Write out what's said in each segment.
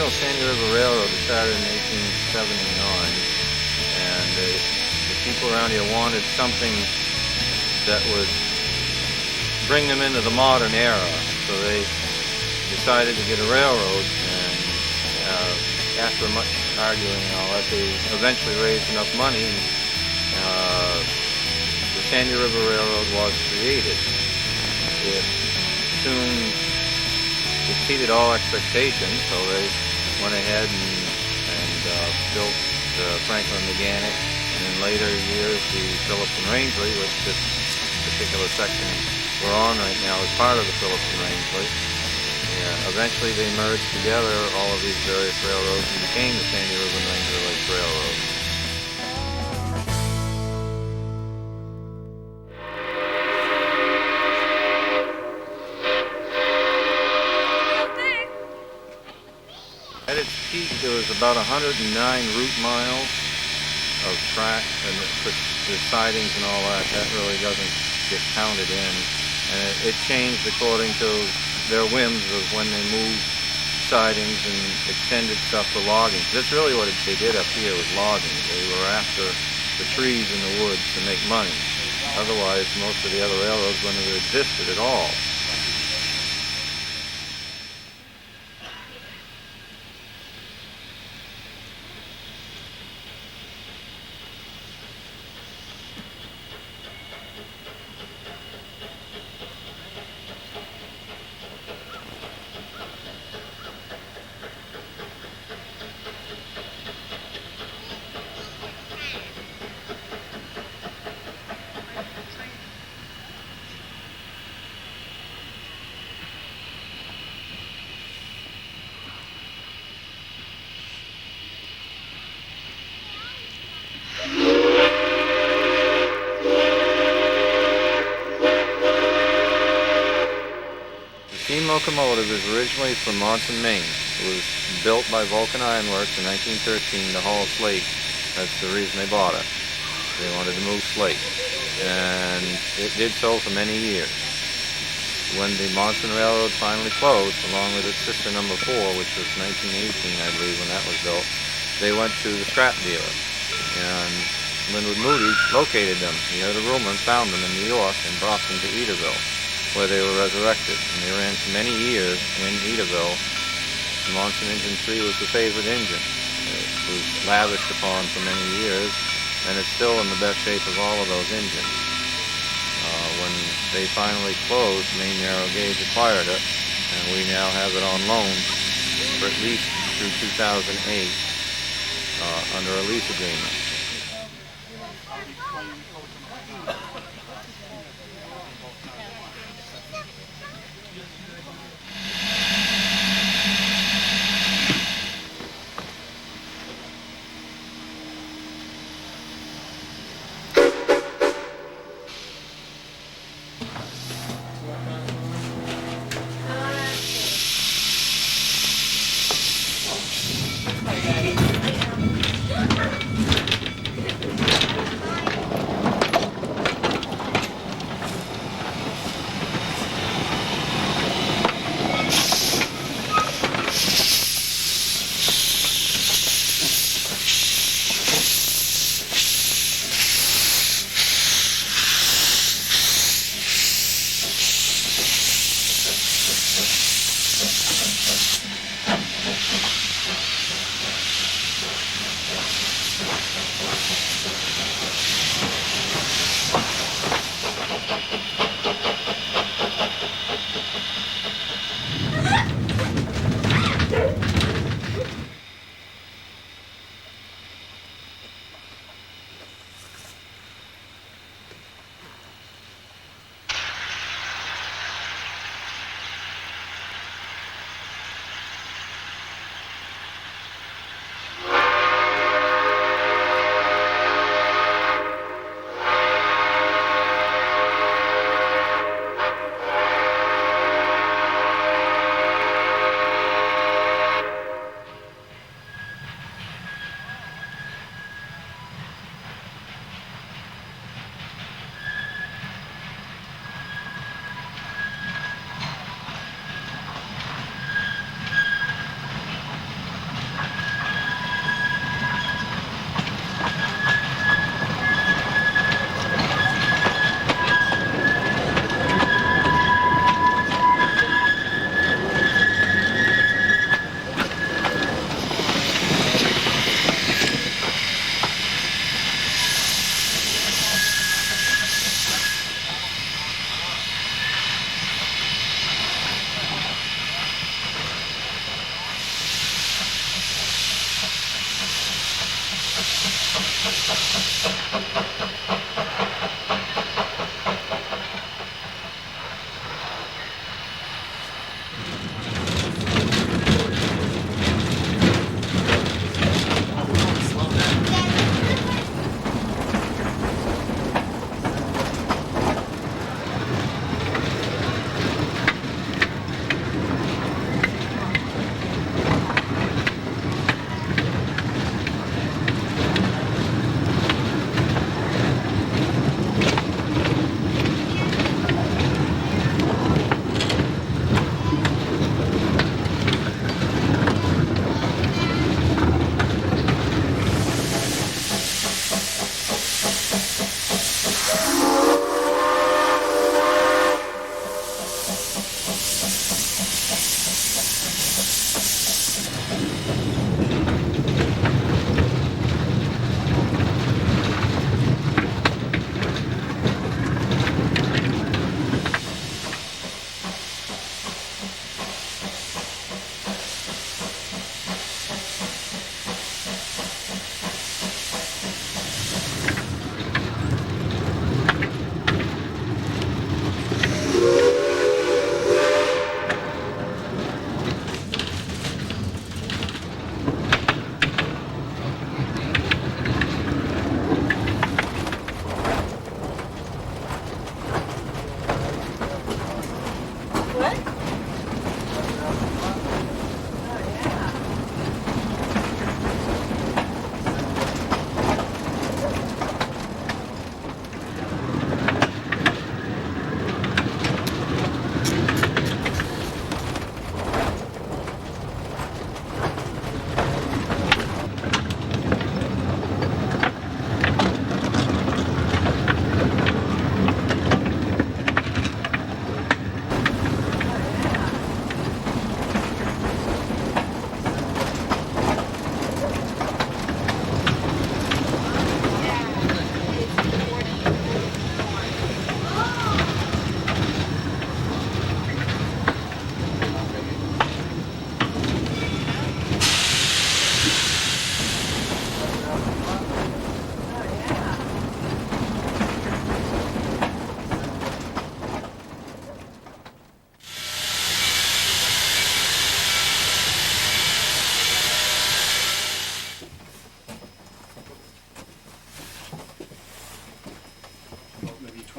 original Sandy River Railroad was started in 1879, and the people around here wanted something that would bring them into the modern era. So they decided to get a railroad, and after much arguing and all that, they eventually raised enough money, and the Sandy River Railroad was created. It soon exceeded all expectations, so they went ahead and built Franklin Mechanic, and in later years the Phillips and Rangeley, which this particular section we're on right now is part of the Phillips and Rangeley. Eventually they merged together all of these various railroads and became the Sandy River and Ranger Lakes Railroad. At its peak, there was about 109 route miles of track, and the sidings and all that, that really doesn't get counted in. And it changed according to their whims of when they moved sidings and extended stuff for logging. That's really what they did up here, was logging. They were after the trees in the woods to make money. Otherwise, most of the other railroads wouldn't have existed at all. The steam locomotive is originally from Monson, Maine. It was built by Vulcan Iron Works in 1913 to haul slate. That's the reason they bought it. They wanted to move slate. And it did so for many years. When the Monson Railroad finally closed, along with its sister number 4, which was 1918, I believe, when that was built, they went to the scrap dealer. And Linwood Moody located them. He heard a rumor and found them in New York and brought them to Edaville, where they were resurrected. And they ran for many years in Edaville. The Monson Engine 3 was the favorite engine. It was lavished upon for many years, and it's still in the best shape of all of those engines. When they finally closed, Maine Narrow Gauge acquired it, and we now have it on loan for at least through 2008 under a lease agreement.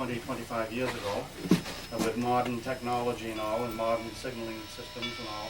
20, 25 years ago, with modern technology and all, and modern signaling systems and all.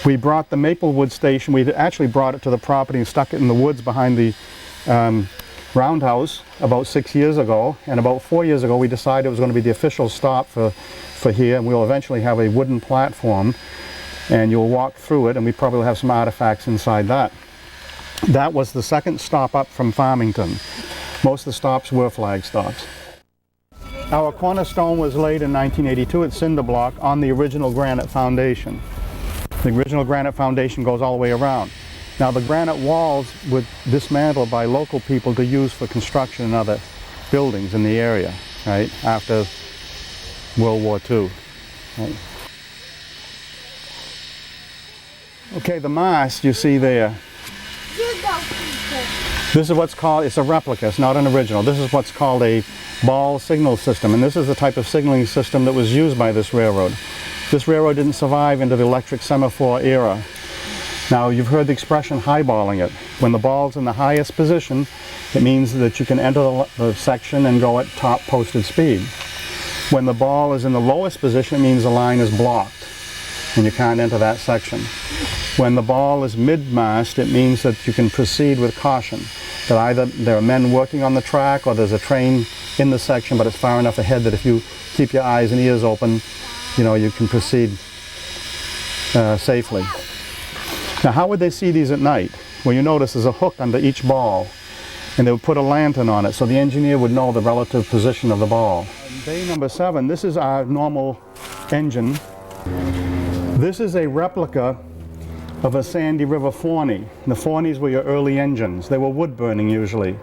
We brought the Maplewood station, we actually brought it to the property and stuck it in the woods behind the roundhouse about 6 years ago, and about 4 years ago we decided it was going to be the official stop for here, and we'll eventually have a wooden platform and you'll walk through it, and we probably will have some artifacts inside that. That was the second stop up from Farmington. Most of the stops were flag stops. Our cornerstone was laid in 1982 at cinder block on the original granite foundation. The original granite foundation goes all the way around. Now the granite walls were dismantled by local people to use for construction and other buildings in the area, right, after World War II. Right. Okay, the mast you see there. This is what's called, it's a replica, it's not an original. This is what's called a ball signal system, and this is the type of signaling system that was used by this railroad. This railroad didn't survive into the electric semaphore era. Now you've heard the expression highballing it. When the ball's in the highest position, it means that you can enter the section and go at top posted speed. When the ball is in the lowest position, it means the line is blocked and you can't enter that section. When the ball is mid-mast, it means that you can proceed with caution. That either there are men working on the track or there's a train in the section, but it's far enough ahead that if you keep your eyes and ears open, you know, you can proceed safely. Now, how would they see these at night? Well, you notice there's a hook under each ball, and they would put a lantern on it so the engineer would know the relative position of the ball. Bay number 7, this is our normal engine. This is a replica of a Sandy River Forney. The Forneys were your early engines. They were wood burning usually.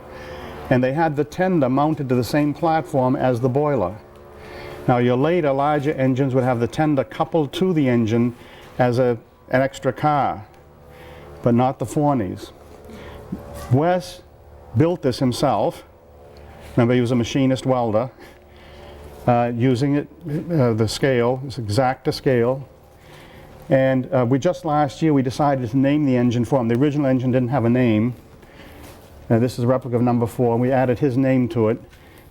And they had the tender mounted to the same platform as the boiler. Now your later larger engines would have the tender coupled to the engine as an extra car, but not the Forneys. Wes built this himself. Remember, he was a machinist welder, using it, the scale, it's exacta scale. And we just last year we decided to name the engine for him. The original engine didn't have a name. This is a replica of number 4, and we added his name to it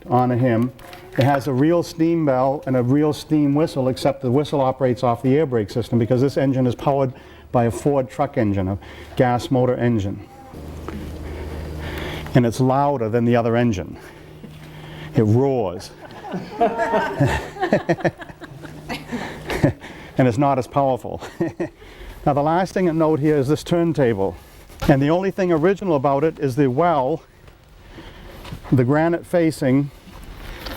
to honor him. It has a real steam bell and a real steam whistle, except the whistle operates off the air brake system because this engine is powered by a Ford truck engine, a gas motor engine. And it's louder than the other engine. It roars. and it's not as powerful. Now the last thing to note here is this turntable. And the only thing original about it is the well, the granite facing,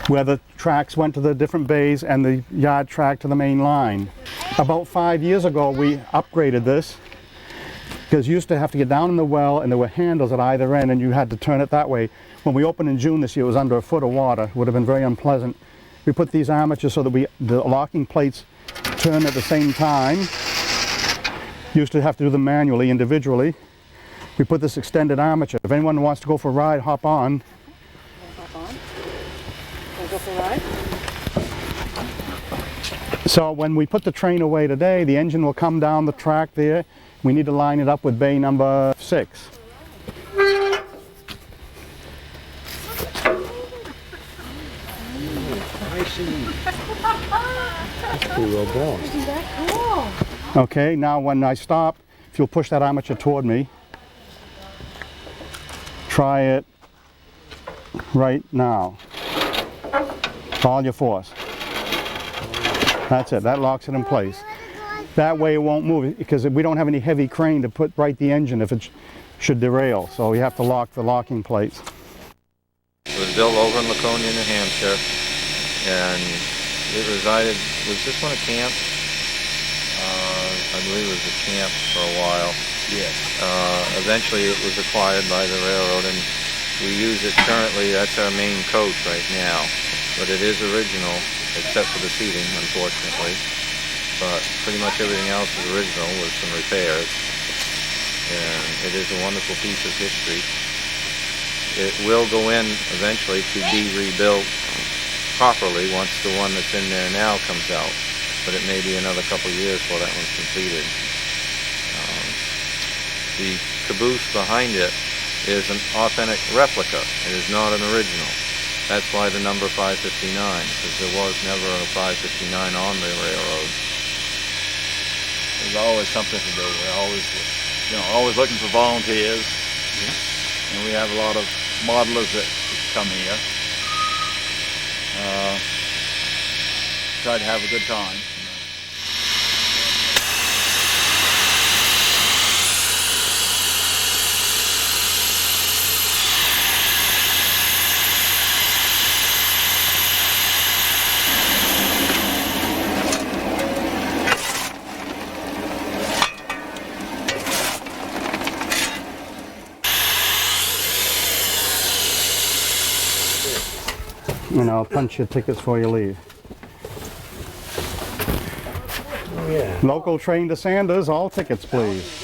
where the tracks went to the different bays and the yard track to the main line. About 5 years ago we upgraded this, because you used to have to get down in the well and there were handles at either end and you had to turn it that way. When we opened in June this year, it was under a foot of water. It would have been very unpleasant. We put these armatures so that the locking plates turn at the same time. Used to have to do them manually, individually. We put this extended armature. If anyone wants to go for a ride, hop on. Hop on? Wanna go for a ride? So when we put the train away today, the engine will come down the track there. We need to line it up with bay number 6. Okay, now when I stop, if you'll push that armature toward me, try it right now. All your force. That's it, that locks it in place. That way it won't move, because we don't have any heavy crane to put right the engine if it should derail, so we have to lock the locking plates. It was built over in Laconia, New Hampshire, and it resided, was this one a camp? I believe it was a camp for a while. Yes. Eventually it was acquired by the railroad, and we use it currently. That's our main coach right now, but it is original, except for the seating, unfortunately. But pretty much everything else is original with some repairs, and it is a wonderful piece of history. It will go in eventually to be rebuilt properly once the one that's in there now comes out, but it may be another couple of years before that one's completed. The caboose behind it is an authentic replica. It is not an original. That's why the number 559, because there was never a 559 on the railroad. There's always something to do. We're always, always looking for volunteers. And we have a lot of modelers that come here. Try to have a good time. And I'll punch your tickets before you leave. Oh yeah. Local train to Sanders, all tickets please.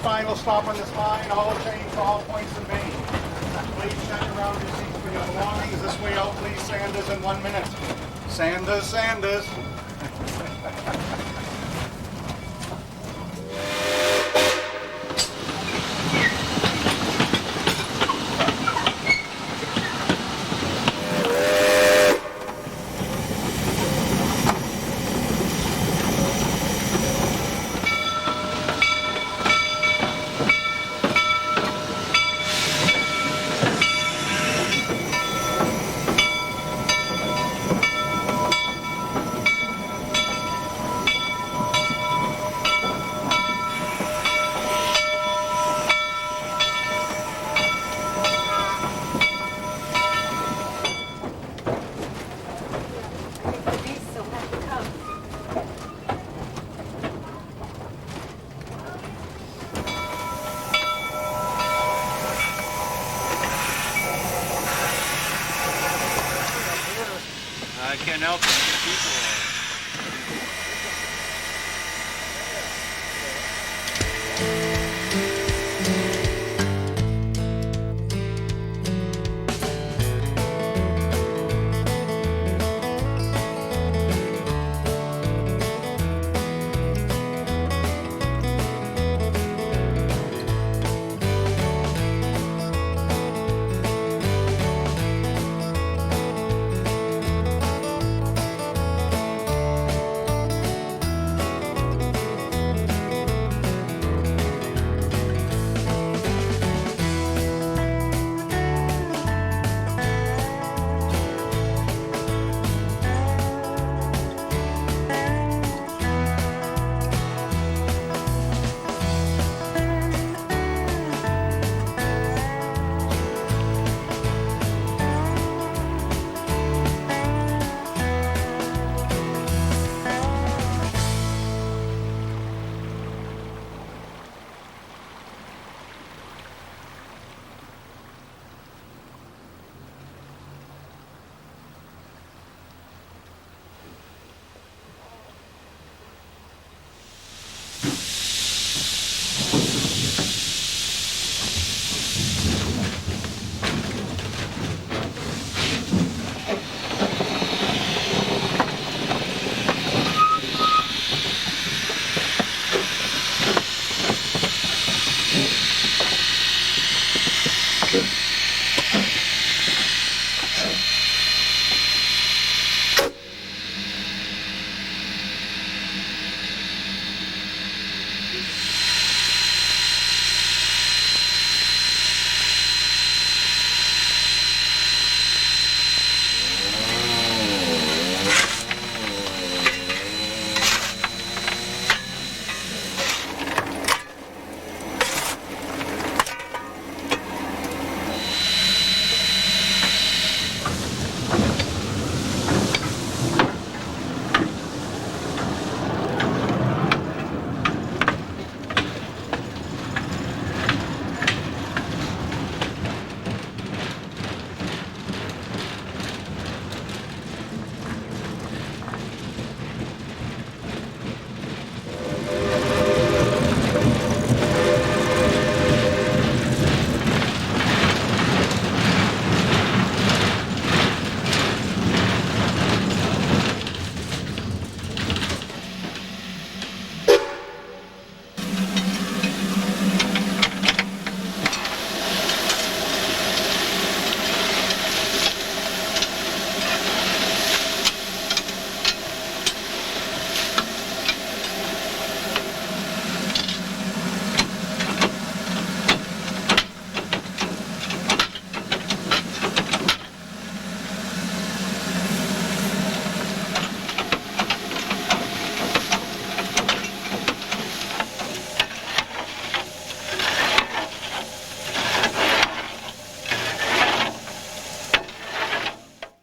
final stop on this line. All change to all points in Maine. Please check around your seats for your belongings. This way out, please. Sanders in 1 minute. Sanders, Sanders. I can't help it. People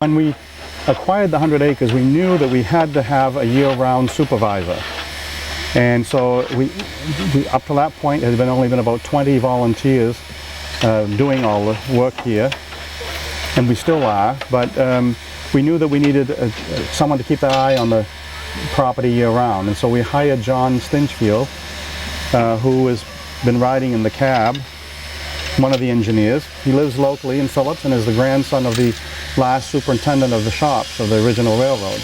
When we acquired the 100 acres, we knew that we had to have a year-round supervisor. And so we up to that point, it had only been about 20 volunteers doing all the work here, and we still are, but we knew that we needed someone to keep their eye on the property year-round. And so we hired John Stinchfield, who has been riding in the cab, one of the engineers. He lives locally in Phillips and is the grandson of the last superintendent of the shops of the original railroad.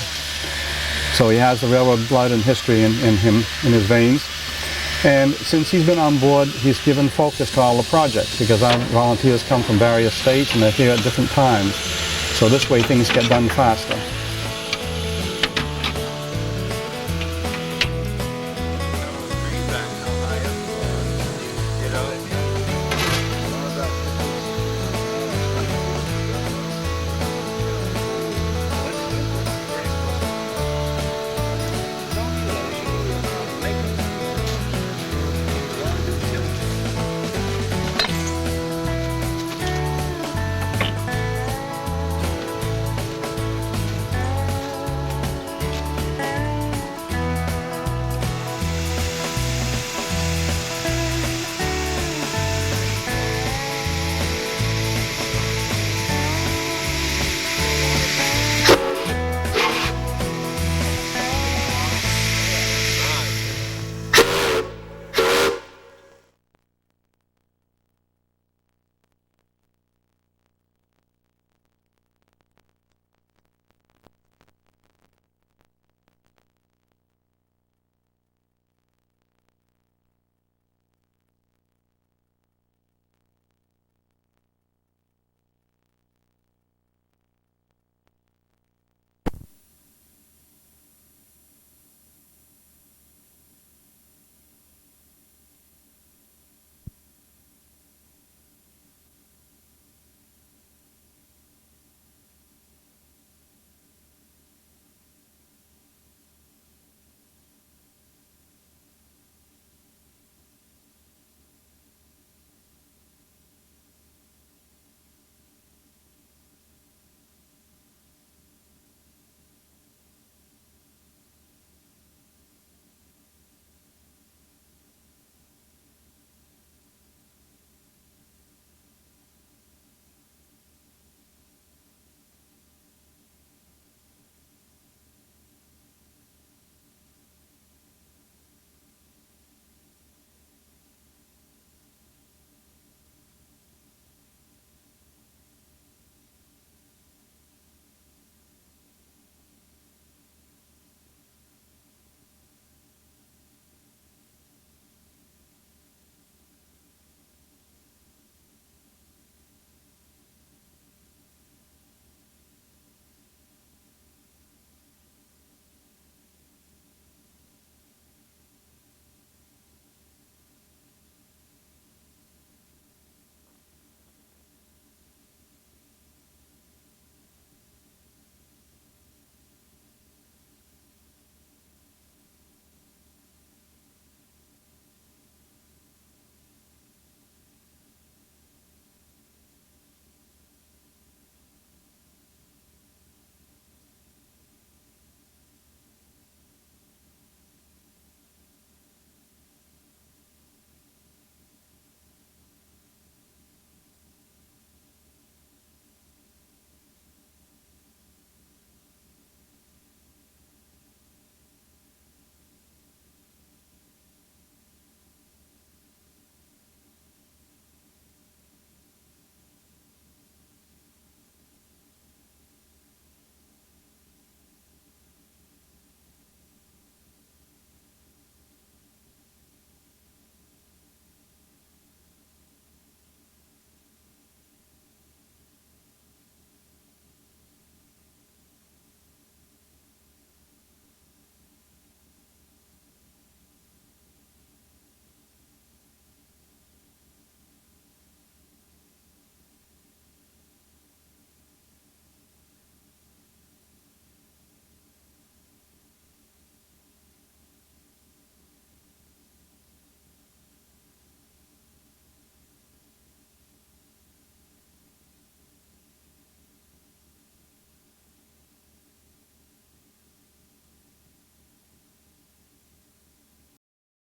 So he has the railroad blood and history in him, in his veins. And since he's been on board, he's given focus to all the projects, because our volunteers come from various states and they're here at different times. So this way things get done faster.